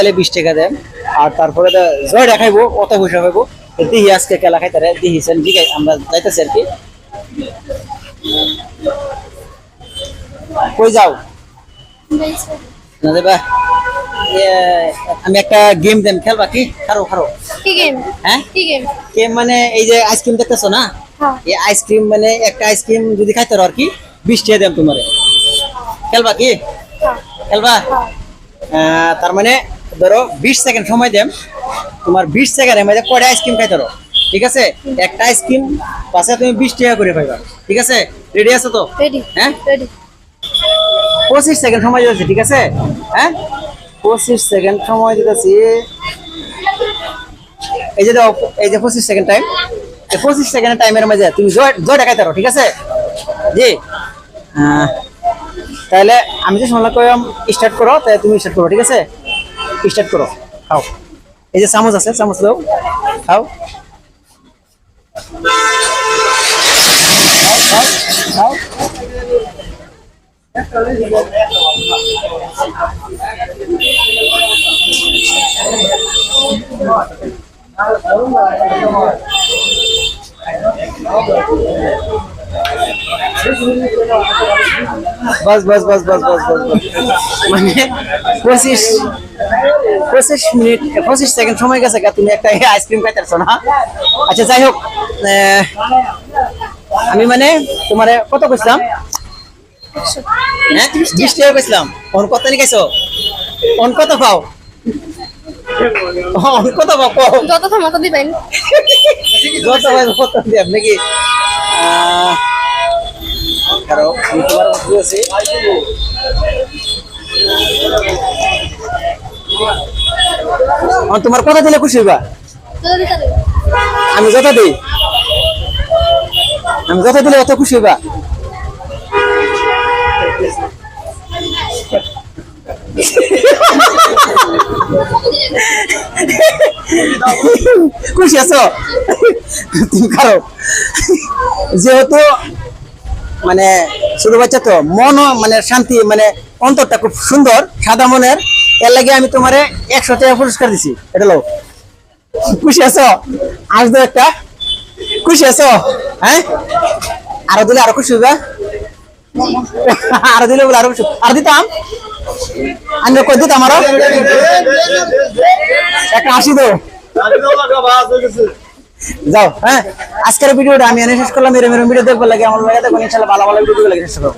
তাহলে 20 টাকা দেন আর তারপরে জয় দেখাইবো কত পয়সা পাইবো দেখি আজকে খেলা খাইতারে দেখিছেন ঠিক আছে আমরা যাইতেছি আর কি কই যাও না দেবা আমি একটা গেম দেন খেলবা কি খারো খারো কি গেম? হ্যাঁ কি গেম? গেম মানে এই যে আইসক্রিম দেখতেছো না হ্যাঁ। এই আইসক্রিম মানে একটা আইসক্রিম যদি খাইতে আর কি 20 টাকা দেন তোমারে খেলবা কি হ্যাঁ। খেলবা তার মানে ধরো 20 সেকেন্ড সময় দেন তোমার 20 সেকেন্ডের মধ্যে কয়টা আইসক্রিম খাইতে পারো ঠিক আছে একটা আইসক্রিম পাশে তুমি 20 টাকা করে পাইবা ঠিক আছে রেডি আছো তো রেডি। হ্যাঁ রেডি। 25 সেকেন্ড সময় দিতেছি ঠিক আছে হ্যাঁ 25 সেকেন্ড সময় দিতেছি এই যে দাও এই যে 25 সেকেন্ড টাইম এই 25 সেকেন্ড টাইমের মধ্যে তুমি জয় দেখাইতে পারো ঠিক আছে জি তাহলে আমি যে সময় কইলাম স্টার্ট করো তাহলে তুমি স্টার্ট করো ঠিক আছে স্টার্ট করো খাও এই যে চামচ আছে চামচ দাও খাও খাও খাও बस बस बस बस बस बस মানে 25 মিনিট 25 সেকেন্ড সময় গেছে তুমি একটা আইসক্রিম খাইতেছো না আচ্ছা যাই হোক আমি মানে তোমারে কত কইছিলাম হ্যাঁ 20 টাকা কইছিলাম কোন কত নি খাইছো কোন কত খাও কত পাও যত মত দিবেন যত কত দিবেন নাকি কারো আমি তোমার মধ্যে আছি তোমার কথা দিলে খুশি হইবা আমি যত দিই আমি যত দিলে অত খুশি হইবা খুশি আছো তুমি খাও যেহেতু মানে ছোট বাচ্চা তো মন মানে শান্তি মানে অন্তরটা খুব সুন্দর সাদা মনের এর লাগে আমি তোমারে 100 টাকা পুরস্কার দিছি এটা লো খুশি আছো আসবে একটা খুশি আছো হ্যাঁ আরো দিলে আরো খুশি হইবা আরো দিলে বলে আরো খুশি আর দিতাম আমি কই দিতাম আরো একটা 80 দাও যাও হ্যাঁ আজকের ভিডিওটা আমি এনে শেষ করলাম এরকম ভিডিও দেখবার লাগে আমার লাগে দেখুন ইনশাআল্লাহ ভালো ভালো ভিডিও লাগে শেষ করব